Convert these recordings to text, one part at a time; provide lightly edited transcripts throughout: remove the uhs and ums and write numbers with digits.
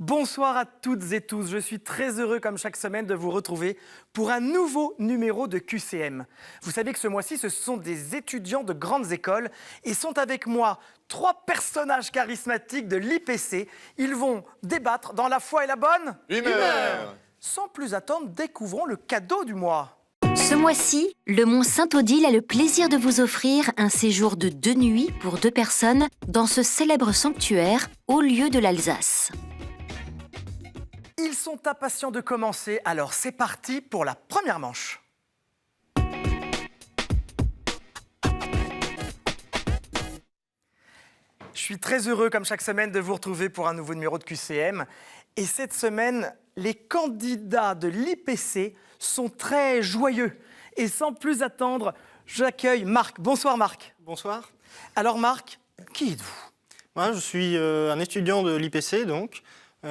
Bonsoir à toutes et tous, je suis très heureux comme chaque semaine de vous retrouver pour un nouveau numéro de QCM. Vous savez que ce mois-ci, ce sont des étudiants de grandes écoles et sont avec moi 3 personnages charismatiques de l'IPC. Ils vont débattre dans la foi et la bonne humeur. Sans plus attendre, découvrons le cadeau du mois. Ce mois-ci, le Mont Saint-Odile a le plaisir de vous offrir un séjour de 2 nuits pour 2 personnes dans ce célèbre sanctuaire, haut lieu de l'Alsace. Ils sont impatients de commencer, alors c'est parti pour la première manche. Je suis très heureux, comme chaque semaine, de vous retrouver pour un nouveau numéro de QCM. Et cette semaine, les candidats de l'IPC sont très joyeux. Et sans plus attendre, j'accueille Marc. Bonsoir Marc. Bonsoir. Alors Marc, qui êtes-vous ? Moi, je suis un étudiant de l'IPC, donc,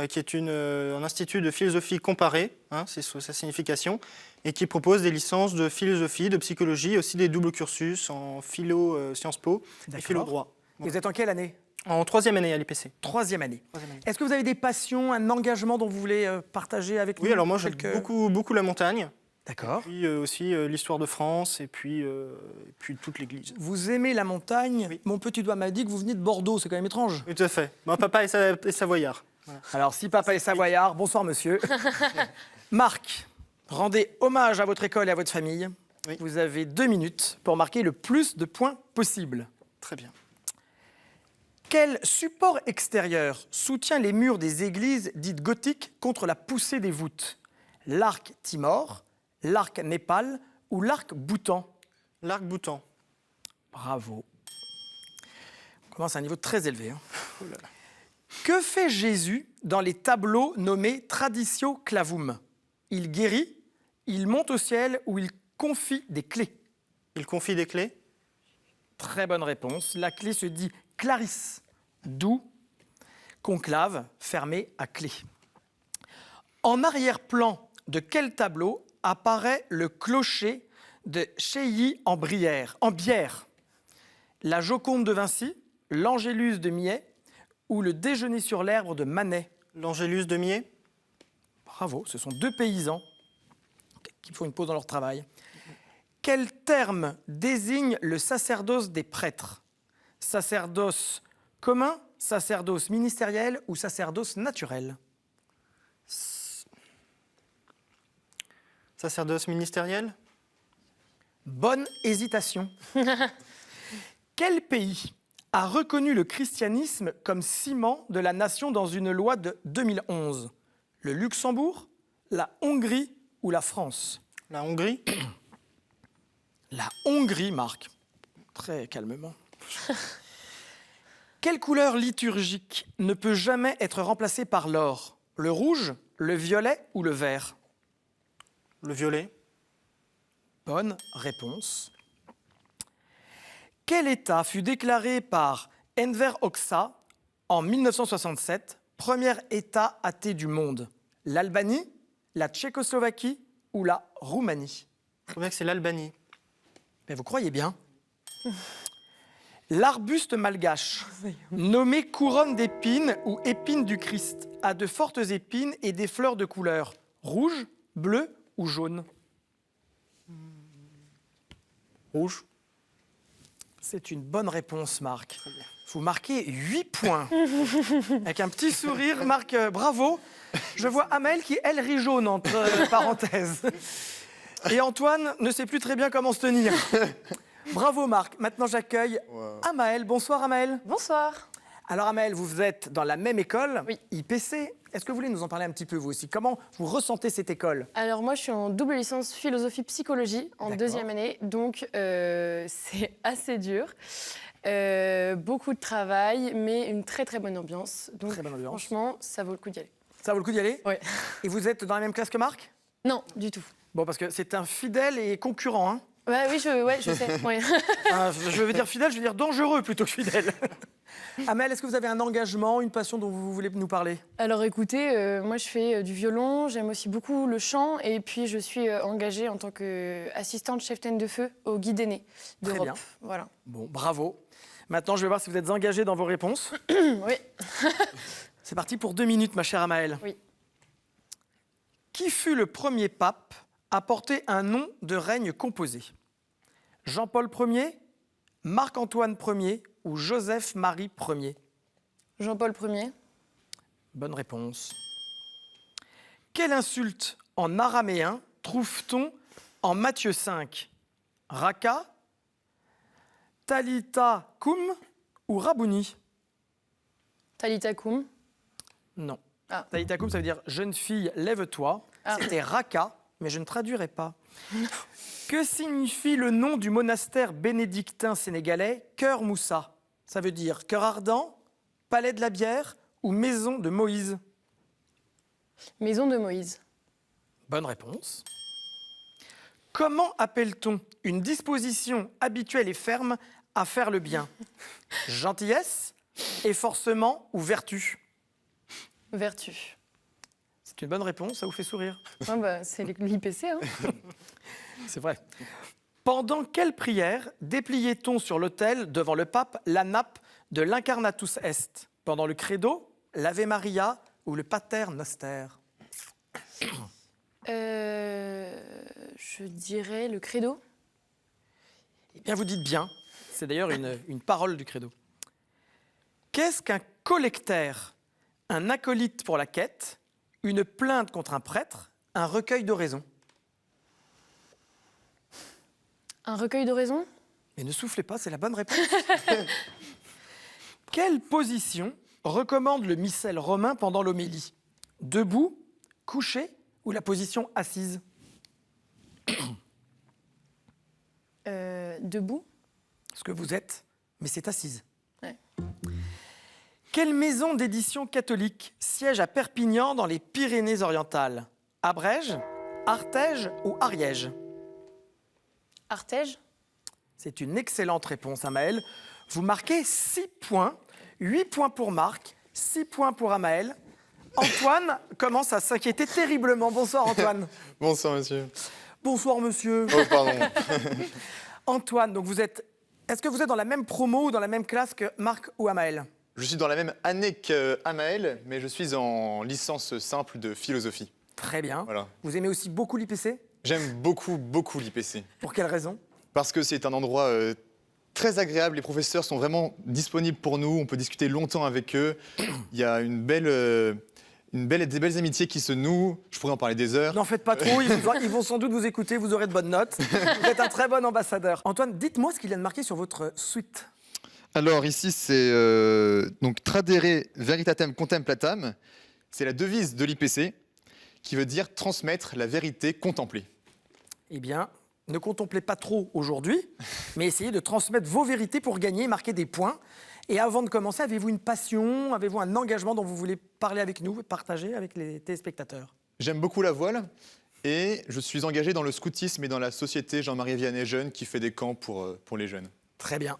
qui est un institut de philosophie comparée, c'est sa signification, et qui propose des licences de philosophie, de psychologie, aussi des doubles cursus en philo Sciences Po et philo droit. Et vous êtes en quelle année ? En 3e année à l'IPC. 3e année. Est-ce que vous avez des passions, un engagement dont vous voulez partager avec nous ? Oui, alors moi j'aime beaucoup la montagne. D'accord. Puis aussi l'histoire de France et puis toute l'Église. Vous aimez la montagne ? Oui. Mon petit doigt m'a dit que vous venez de Bordeaux, c'est quand même étrange. Oui, tout à fait. Mon papa est savoyard. Voilà. Alors, si papa est savoyard, bonsoir monsieur. Marc, rendez hommage à votre école et à votre famille. Oui. Vous avez 2 minutes pour marquer le plus de points possible. Très bien. Quel support extérieur soutient les murs des églises dites gothiques contre la poussée des voûtes ? L'arc Timor, l'arc Népal ou l'arc Bhoutan ? L'arc-boutant. Bravo. On commence à un niveau très élevé. Oh là là. Que fait Jésus dans les tableaux nommés Traditio Clavum ? Il guérit, il monte au ciel ou il confie des clés ? Il confie des clés. Très bonne réponse. La clé se dit Clarisse, d'où conclave fermé à clé. En arrière-plan de quel tableau apparaît le clocher de Cheilly-en-Bière ? La Joconde de Vinci, l'Angélus de Millet ou le Déjeuner sur l'herbe de Manet ? L'Angélus de Millet. Bravo, ce sont 2 paysans qui font une pause dans leur travail. Quel terme désigne le sacerdoce des prêtres ? Sacerdoce commun, sacerdoce ministériel ou sacerdoce naturel ? Sacerdoce ministériel. Bonne hésitation. Quel pays a reconnu le christianisme comme ciment de la nation dans une loi de 2011 ? Le Luxembourg, la Hongrie ou la France ? La Hongrie. La Hongrie, Marc. Très calmement. Quelle couleur liturgique ne peut jamais être remplacée par l'or ? Le rouge, le violet ou le vert ? Le violet. Bonne réponse. Quel État fut déclaré par Enver Hoxha en 1967 premier État athée du monde ? L'Albanie, la Tchécoslovaquie ou la Roumanie ? Je crois bien que c'est l'Albanie. Mais vous croyez bien. L'arbuste malgache, nommé couronne d'épines ou épine du Christ, a de fortes épines et des fleurs de couleur rouge, bleu ou jaune ? Rouge. C'est une bonne réponse, Marc. Vous marquez 8 points. Avec un petit sourire, Marc, bravo. Je vois Amel qui, elle, rit jaune entre parenthèses. Et Antoine ne sait plus très bien comment se tenir. Bravo, Marc. Maintenant, j'accueille Amaël. Bonsoir, Amaël. Bonsoir. Alors, Amaël, vous êtes dans la même école, Oui. IPC. Est-ce que vous voulez nous en parler un petit peu, vous aussi ? Comment vous ressentez cette école ? Alors moi, je suis en double licence philosophie-psychologie en D'accord. 2e année, donc c'est assez dur. Beaucoup de travail, mais une très très bonne ambiance. Donc Très bonne ambiance. franchement, ça vaut le coup d'y aller. Ça vaut le coup d'y aller ? Oui. Et vous êtes dans la même classe que Marc ? Non, du tout. Bon, parce que c'est un fidèle et concurrent, hein. Ouais, oui, je sais. Ouais. Je veux dire fidèle, je veux dire dangereux plutôt que fidèle. Amel, est-ce que vous avez un engagement, une passion dont vous voulez nous parler ? Alors écoutez, moi je fais du violon, j'aime aussi beaucoup le chant et puis je suis engagée en tant qu'assistante chef-taine de feu au guide aîné d'Europe. bien. Voilà. Bon, bravo. Maintenant, je vais voir si vous êtes engagé dans vos réponses. Oui. C'est parti pour 2 minutes, ma chère Amaëlle. Oui. Qui fut le premier pape à porter un nom de règne composé? Jean-Paul Ier, Marc-Antoine Ier ou Joseph-Marie Ier? Jean-Paul Ier. Bonne réponse. Quelle insulte en araméen trouve-t-on en Matthieu 5? Raka, Talita Koum ou Rabouni? Talita Koum. Non. Ah. Talita Koum, ça veut dire jeune fille, lève-toi. Ah. C'était Raka, mais je ne traduirai pas. Que signifie le nom du monastère bénédictin sénégalais Cœur Moussa? Ça veut dire cœur ardent, palais de la bière ou maison de Moïse? Maison de Moïse. Bonne réponse. Comment appelle-t-on une disposition habituelle et ferme à faire le bien? Gentillesse, efforcement ou vertu? Vertu. C'est une bonne réponse, ça vous fait sourire. Ah bah, c'est l'IPC. Hein. C'est vrai. Pendant quelle prière dépliait-on sur l'autel devant le pape la nappe de l'Incarnatus Est? Pendant le Credo, l'Ave Maria ou le Pater Noster? Je dirais le Credo. Eh bien, vous dites bien. C'est d'ailleurs une parole du Credo. Qu'est-ce qu'un collectaire? Un acolyte pour la quête, une plainte contre un prêtre, un recueil d'oraisons? Un recueil d'oraisons. Mais ne soufflez pas, c'est la bonne réponse. Quelle position recommande le missel romain pendant l'homélie? Debout, couché ou la position assise? Debout. Ce que vous êtes, mais c'est assise. Ouais. Quelle maison d'édition catholique siège à Perpignan dans les Pyrénées-Orientales? Abrège, Artege ou Ariège? Artege. C'est une excellente réponse, Amaël. Vous marquez 6 points, 8 points pour Marc, 6 points pour Amaël. Antoine commence à s'inquiéter terriblement. Bonsoir, Antoine. Bonsoir, monsieur. Bonsoir, monsieur. Oh, pardon. Antoine, donc est-ce que vous êtes dans la même promo ou dans la même classe que Marc ou Amaël? Je suis dans la même année qu'Amaël, mais je suis en licence simple de philosophie. Très bien. Voilà. Vous aimez aussi beaucoup l'IPC? J'aime beaucoup, beaucoup l'IPC. Pour quelle raison? Parce que c'est un endroit très agréable. Les professeurs sont vraiment disponibles pour nous. On peut discuter longtemps avec eux. Il y a des belles amitiés qui se nouent. Je pourrais en parler des heures. N'en faites pas trop, ils vont sans doute vous écouter, vous aurez de bonnes notes. Vous êtes un très bon ambassadeur. Antoine, dites-moi ce qu'il vient de marquer sur votre suite. Alors ici, c'est donc Tradere Veritatem Contemplatam. C'est la devise de l'IPC qui veut dire transmettre la vérité contemplée. Eh bien, ne contemplez pas trop aujourd'hui, mais essayez de transmettre vos vérités pour gagner, marquer des points. Et avant de commencer, avez-vous une passion, avez-vous un engagement dont vous voulez parler avec nous, partager avec les téléspectateurs? J'aime beaucoup la voile et je suis engagé dans le scoutisme et dans la société Jean-Marie Vianney Jeunes qui fait des camps pour les jeunes. Très bien.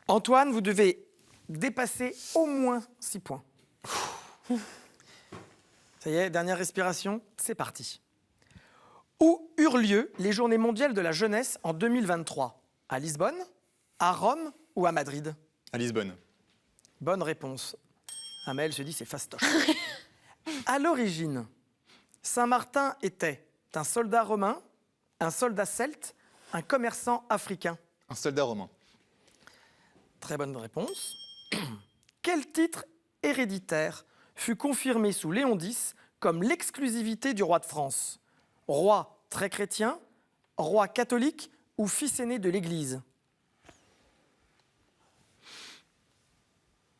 Antoine, vous devez dépasser au moins 6 points. Ça y est, dernière respiration, c'est parti. Où eurent lieu les Journées mondiales de la jeunesse en 2023? À Lisbonne, à Rome ou à Madrid? À Lisbonne. Bonne réponse. Amaël se dit c'est fastoche. À l'origine, Saint-Martin était un soldat romain, un soldat celte, un commerçant africain. Un soldat romain. Très bonne réponse. Quel titre héréditaire fut confirmé sous Léon X comme l'exclusivité du roi de France? Roi très chrétien, roi catholique ou fils aîné de l'Église?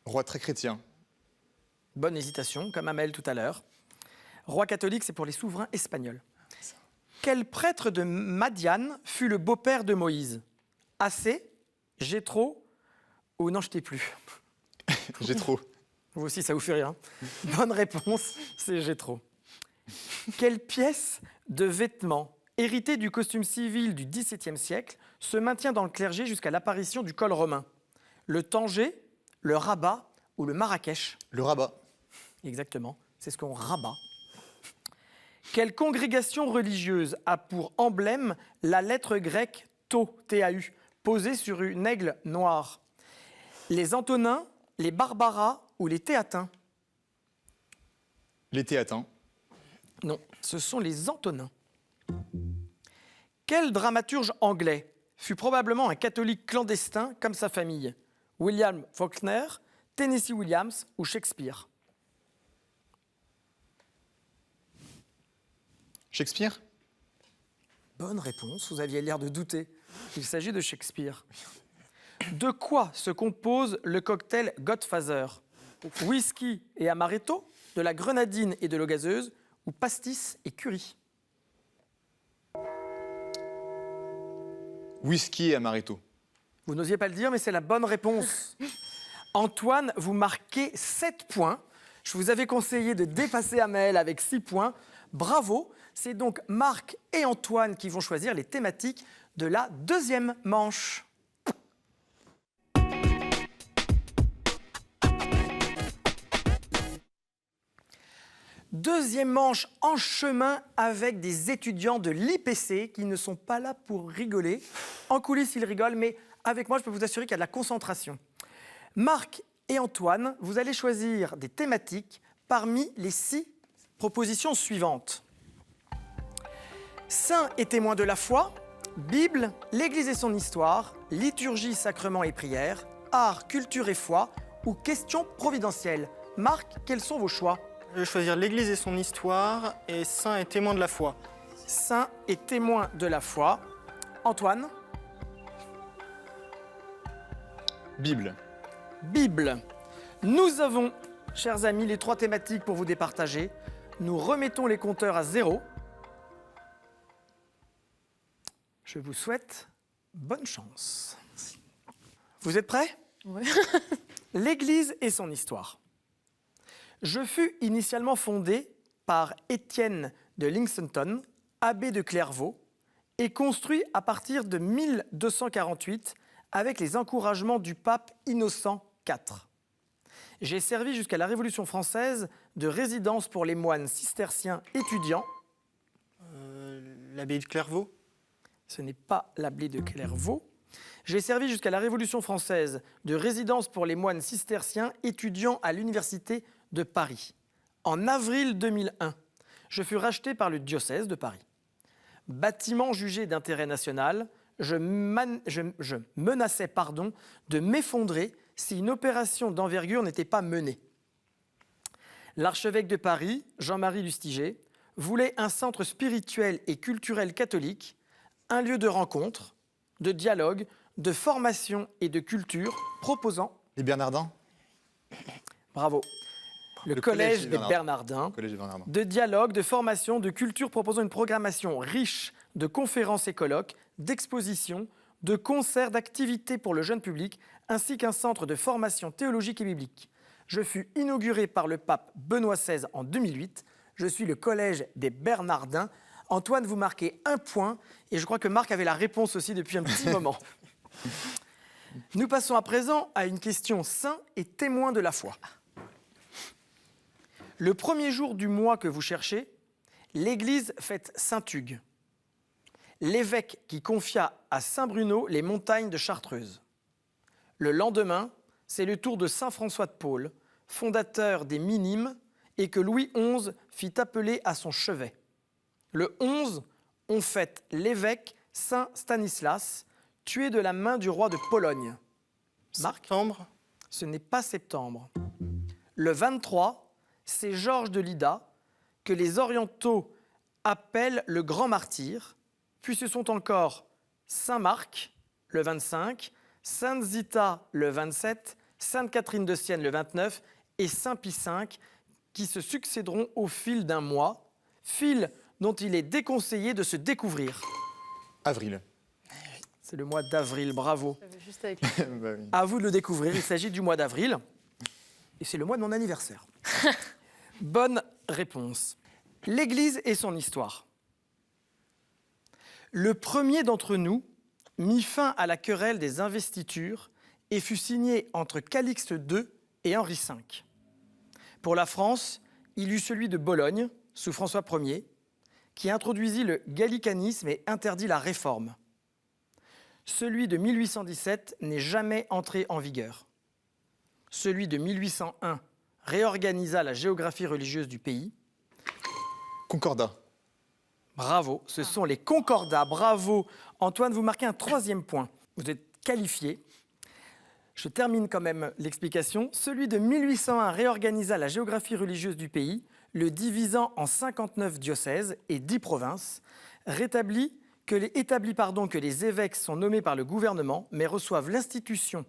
Roi très chrétien. Bonne hésitation, comme Amaël tout à l'heure. Roi catholique, c'est pour les souverains espagnols. Quel prêtre de Madiane fut le beau-père de Moïse? Assé, Jéthro ou non, je t'ai plus. J'ai trop. Vous aussi, ça vous fait rire. Bonne réponse, c'est Jéthro. Quelle pièce de vêtements héritée du costume civil du XVIIe siècle se maintient dans le clergé jusqu'à l'apparition du col romain? Le Tanger, le rabat ou le Marrakech? Le rabat. Exactement, c'est ce qu'on rabat. Quelle congrégation religieuse a pour emblème la lettre grecque Tau, T-A-U, posée sur une aigle noire? Les Antonins, les Barbaras ou les Théatins? Les Théatins. Non, ce sont les Antonins. Quel dramaturge anglais fut probablement un catholique clandestin comme sa famille? William Faulkner, Tennessee Williams ou Shakespeare? Shakespeare? Bonne réponse, vous aviez l'air de douter. Il s'agit de Shakespeare. De quoi se compose le cocktail Godfather? Whisky et amaretto, de la grenadine et de l'eau gazeuse, ou pastis et curry? Whisky et amaretto. Vous n'osiez pas le dire, mais c'est la bonne réponse. Antoine, vous marquez 7 points. Je vous avais conseillé de dépasser Amael avec 6 points. Bravo. C'est donc Marc et Antoine qui vont choisir les thématiques de la deuxième manche. Deuxième manche en chemin avec des étudiants de l'IPC qui ne sont pas là pour rigoler. En coulisses, ils rigolent, mais avec moi, je peux vous assurer qu'il y a de la concentration. Marc et Antoine, vous allez choisir des thématiques parmi les 6 propositions suivantes. Saints et témoins de la foi, Bible, l'Église et son histoire, liturgie, sacrements et prières, art, culture et foi ou questions providentielles. Marc, quels sont vos choix? Je vais choisir l'Église et son histoire et saints et témoins de la foi. Saints et témoins de la foi. Antoine? Bible. Bible. Nous avons, chers amis, les 3 thématiques pour vous départager. Nous remettons les compteurs à 0. Je vous souhaite bonne chance. Vous êtes prêts? Ouais. L'Église et son histoire. Je fus initialement fondé par Étienne de Lexington, abbé de Clairvaux, et construit à partir de 1248 avec les encouragements du pape Innocent IV. J'ai servi jusqu'à la Révolution française de résidence pour les moines cisterciens étudiants. L'abbaye de Clairvaux. Ce n'est pas l'abbaye de Clairvaux. J'ai servi jusqu'à la Révolution française de résidence pour les moines cisterciens étudiants à l'Université de Paris. En avril 2001, je fus racheté par le diocèse de Paris. Bâtiment jugé d'intérêt national, je menaçais de m'effondrer si une opération d'envergure n'était pas menée. L'archevêque de Paris, Jean-Marie Lustiger, voulait un centre spirituel et culturel catholique, un lieu de rencontre, de dialogue, de formation et de culture proposant... Les Bernardins? Bravo. Le collège des Bernardins. Collège des Bernardins. De dialogue, de formation, de culture proposant une programmation riche de conférences et colloques, d'expositions, de concerts, d'activités pour le jeune public, ainsi qu'un centre de formation théologique et biblique. Je fus inauguré par le pape Benoît XVI en 2008. Je suis le collège des Bernardins. Antoine, vous marquez 1 point, et je crois que Marc avait la réponse aussi depuis un petit moment. Nous passons à présent à une question saint et témoin de la foi. Le premier jour du mois que vous cherchez, l'Église fête Saint-Hugues, l'évêque qui confia à Saint-Bruno les montagnes de Chartreuse. Le lendemain, c'est le tour de Saint-François de Paule, fondateur des Minimes, et que Louis XI fit appeler à son chevet. Le 11, on fête l'évêque Saint Stanislas, tué de la main du roi de Pologne. Marc? Septembre. Ce n'est pas septembre. Le 23, c'est Georges de Lydda, que les orientaux appellent le grand martyr, puis ce sont encore Saint Marc, le 25, Sainte Zita, le 27, Sainte Catherine de Sienne, le 29, et Saint Pie V, qui se succéderont au fil d'un mois, fil dont il est déconseillé de se découvrir. Avril. C'est le mois d'avril, bravo. J'avais juste avec Bah oui. À vous de le découvrir, il s'agit du mois d'avril. Et c'est le mois de mon anniversaire. Bonne réponse. L'Église et son histoire. Le premier d'entre nous mit fin à la querelle des investitures et fut signé entre Calixte II et Henri V. Pour la France, il y eut celui de Bologne, sous François Ier, qui introduisit le gallicanisme et interdit la réforme. Celui de 1817 n'est jamais entré en vigueur. Celui de 1801 réorganisa la géographie religieuse du pays. Concordat. Bravo, ce sont les concordats. Bravo. Antoine, vous marquez un 3e point. Vous êtes qualifié. Je termine quand même l'explication. Celui de 1801 réorganisa la géographie religieuse du pays, le divisant en 59 diocèses et 10 provinces, établit que les évêques sont nommés par le gouvernement, mais reçoivent l'institution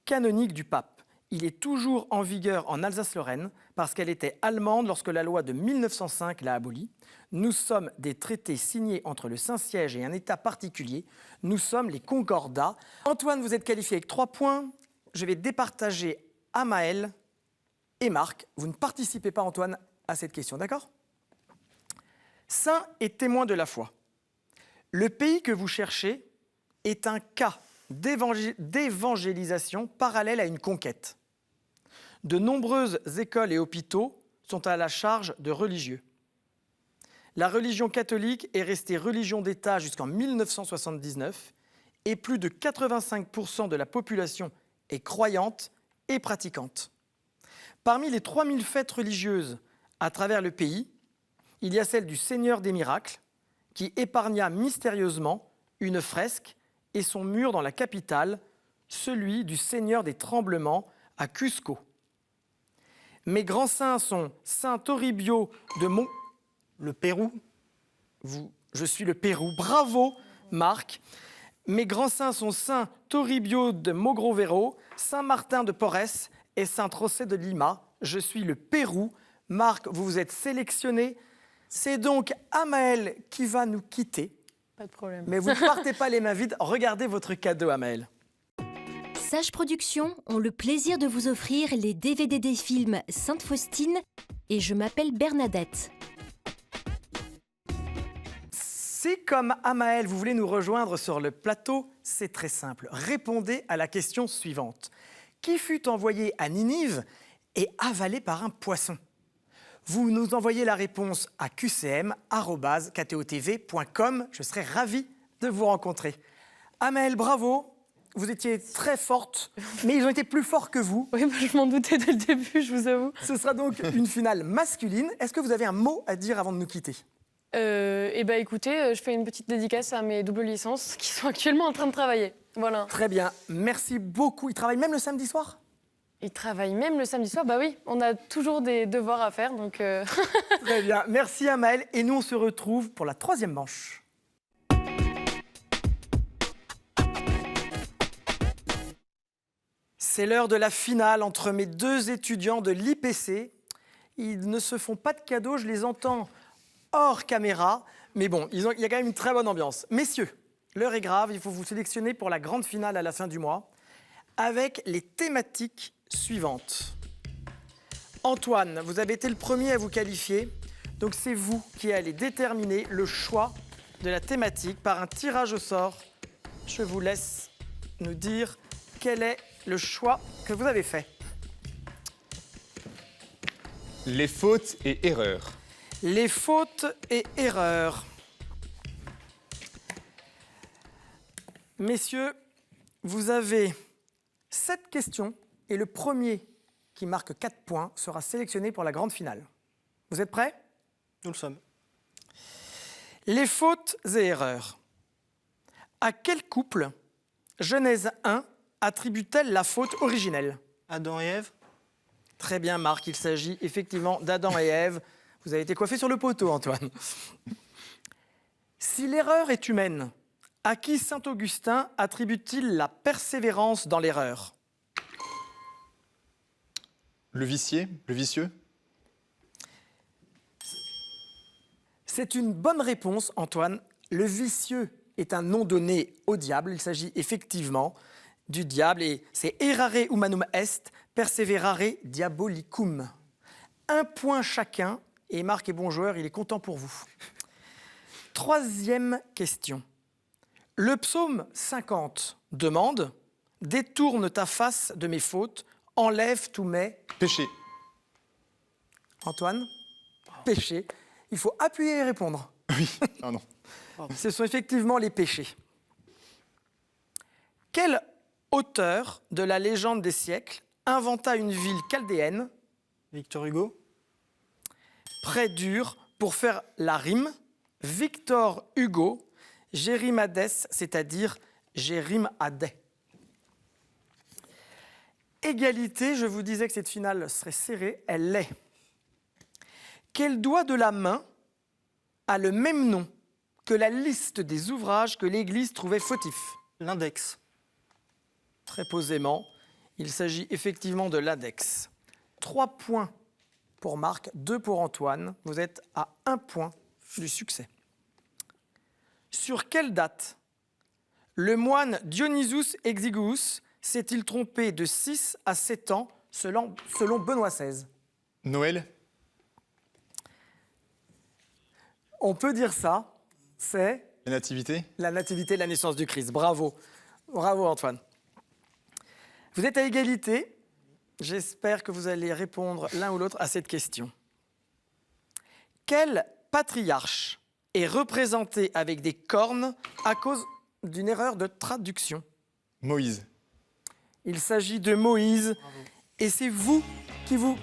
canonique du pape. Il est toujours en vigueur en Alsace-Lorraine parce qu'elle était allemande lorsque la loi de 1905 l'a abolie. Nous sommes des traités signés entre le Saint-Siège et un État particulier. Nous sommes les concordats. Antoine, vous êtes qualifié avec 3 points. Je vais départager Amaël et Marc. Vous ne participez pas, Antoine, à cette question, d'accord? Saint et témoin de la foi. Le pays que vous cherchez est un cas d'évangélisation parallèle à une conquête. De nombreuses écoles et hôpitaux sont à la charge de religieux. La religion catholique est restée religion d'État jusqu'en 1979 et plus de 85% de la population est croyante et pratiquante. Parmi les 3000 fêtes religieuses à travers le pays, il y a celle du Seigneur des miracles qui épargna mystérieusement une fresque et son mur dans la capitale, celui du Seigneur des tremblements à Cusco. Mes grands saints sont Saint Toribio de Mont... Le Pérou. Je suis le Pérou. Bravo, Marc. Mes grands saints sont Saint Toribio de Mogrovero, Saint Martin de Porres et Saint José de Lima. Je suis le Pérou. Marc, vous vous êtes sélectionné. C'est donc Amaël qui va nous quitter. Pas de problème. Mais vous ne partez pas les mains vides. Regardez votre cadeau, Amaël. Sage Productions ont le plaisir de vous offrir les DVD des films Sainte Faustine et Je m'appelle Bernadette. Si comme Amaël, vous voulez nous rejoindre sur le plateau, c'est très simple. Répondez à la question suivante. Qui fut envoyé à Ninive et avalé par un poisson? Vous nous envoyez la réponse à qcm@ktotv.com. Je serai ravi de vous rencontrer. Amaël, bravo. Vous étiez très forte, mais ils ont été plus forts que vous. Oui, je m'en doutais dès le début, je vous avoue. Ce sera donc une finale masculine. Est-ce que vous avez un mot à dire avant de nous quitter? Écoutez, je fais une petite dédicace à mes doubles licences qui sont actuellement en train de travailler. Voilà. Très bien, merci beaucoup. Ils travaillent même le samedi soir? Ils travaillent même le samedi soir. Bah oui, on a toujours des devoirs à faire, donc... Très bien, merci Amaël. Et nous, on se retrouve pour la 3e manche. C'est l'heure de la finale entre mes 2 étudiants de l'IPC. Ils ne se font pas de cadeaux, je les entends hors caméra. Mais bon, il y a quand même une très bonne ambiance. Messieurs, l'heure est grave, il faut vous sélectionner pour la grande finale à la fin du mois avec les thématiques suivantes. Antoine, vous avez été le premier à vous qualifier. Donc c'est vous qui allez déterminer le choix de la thématique par un tirage au sort. Je vous laisse nous dire quel est le choix que vous avez fait. Les fautes et erreurs. Les fautes et erreurs. Messieurs, vous avez 7 questions et le premier qui marque 4 points sera sélectionné pour la grande finale. Vous êtes prêts? Nous le sommes. Les fautes et erreurs. À quel couple Genèse 1 attribue-t-elle la faute originelle? Adam et Ève. Très bien, Marc, il s'agit effectivement d'Adam et Ève. Vous avez été coiffé sur le poteau, Antoine. Si l'erreur est humaine, à qui saint Augustin attribue-t-il la persévérance dans l'erreur? Le vicié, le vicieux. C'est une bonne réponse, Antoine. Le vicieux est un nom donné au diable. Il s'agit effectivement du diable et c'est errare humanum est, perseverare diabolicum. 1 point chacun et Marc est bon joueur, il est content pour vous. 3e question. Le psaume 50 demande « Détourne ta face de mes fautes, enlève tous mes... » Péché. Antoine? Péché. Il faut appuyer et répondre. Oui, pardon. Ce sont effectivement les péchés. Quel auteur de la légende des siècles inventa une ville chaldéenne Victor Hugo. près d'Ur, pour faire la rime, Victor Hugo, Jérimades, c'est-à-dire Jérim-Adès. Égalité, je vous disais que cette finale serait serrée, elle l'est. Quel doigt de la main a le même nom que la liste des ouvrages que l'Église trouvait fautifs? L'index. Très posément, il s'agit effectivement de l'index. 3 points pour Marc, 2 pour Antoine. Vous êtes à 1 point du succès. Sur quelle date le moine Dionysius Exiguus s'est-il trompé de 6 à 7 ans selon Benoît XVI? Noël. On peut dire ça, c'est La nativité. la nativité de la naissance du Christ. Bravo. Bravo Antoine. Vous êtes à égalité. J'espère que vous allez répondre l'un ou l'autre à cette question. Quel patriarche est représenté avec des cornes à cause d'une erreur de traduction? Moïse. Il s'agit de Moïse. Et c'est vous qui vous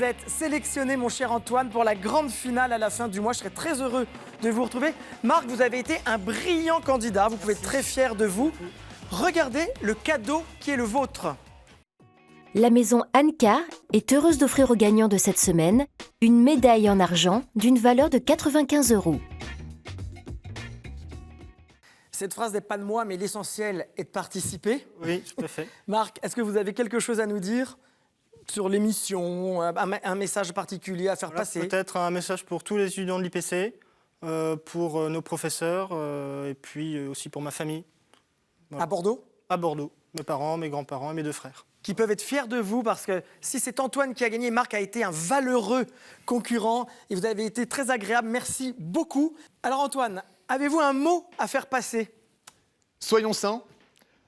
êtes sélectionné, mon cher Antoine, pour la grande finale à la fin du mois. Je serai très heureux de vous retrouver. Marc, vous avez été un brillant candidat. Vous pouvez être très fier de vous. Regardez le cadeau qui est le vôtre. La maison Anka est heureuse d'offrir aux gagnants de cette semaine une médaille en argent d'une valeur de 95 €. Cette phrase n'est pas de moi, mais l'essentiel est de participer. Oui, tout à fait. Marc, est-ce que vous avez quelque chose à nous dire sur l'émission, un message particulier à faire Voilà, passer? peut-être un message pour tous les étudiants de l'IPC, pour nos professeurs et puis aussi pour ma famille. Voilà. À Bordeaux? À Bordeaux, mes parents, mes grands-parents et mes 2 frères. Qui peuvent être fiers de vous parce que si c'est Antoine qui a gagné, Marc a été un valeureux concurrent et vous avez été très agréable. Merci beaucoup. Alors Antoine, avez-vous un mot à faire passer? Soyons saints,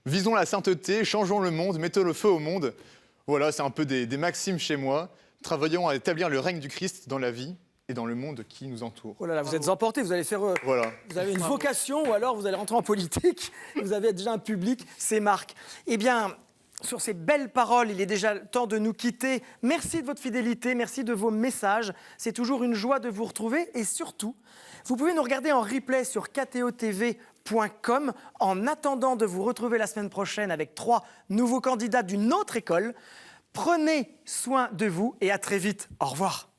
visons la sainteté, changeons le monde, mettons le feu au monde. Voilà, c'est un peu des maximes chez moi. Travaillons à établir le règne du Christ dans la vie et dans le monde qui nous entoure. Oh là là, vous êtes emporté, vous allez faire... Voilà. Vous avez une vocation ou alors vous allez rentrer en politique. Vous avez déjà un public, c'est Marc. Eh bien, sur ces belles paroles, il est déjà temps de nous quitter. Merci de votre fidélité, merci de vos messages. C'est toujours une joie de vous retrouver. Et surtout, vous pouvez nous regarder en replay sur ktotv.com. En attendant de vous retrouver la semaine prochaine avec 3 nouveaux candidats d'une autre école, prenez soin de vous et à très vite. Au revoir.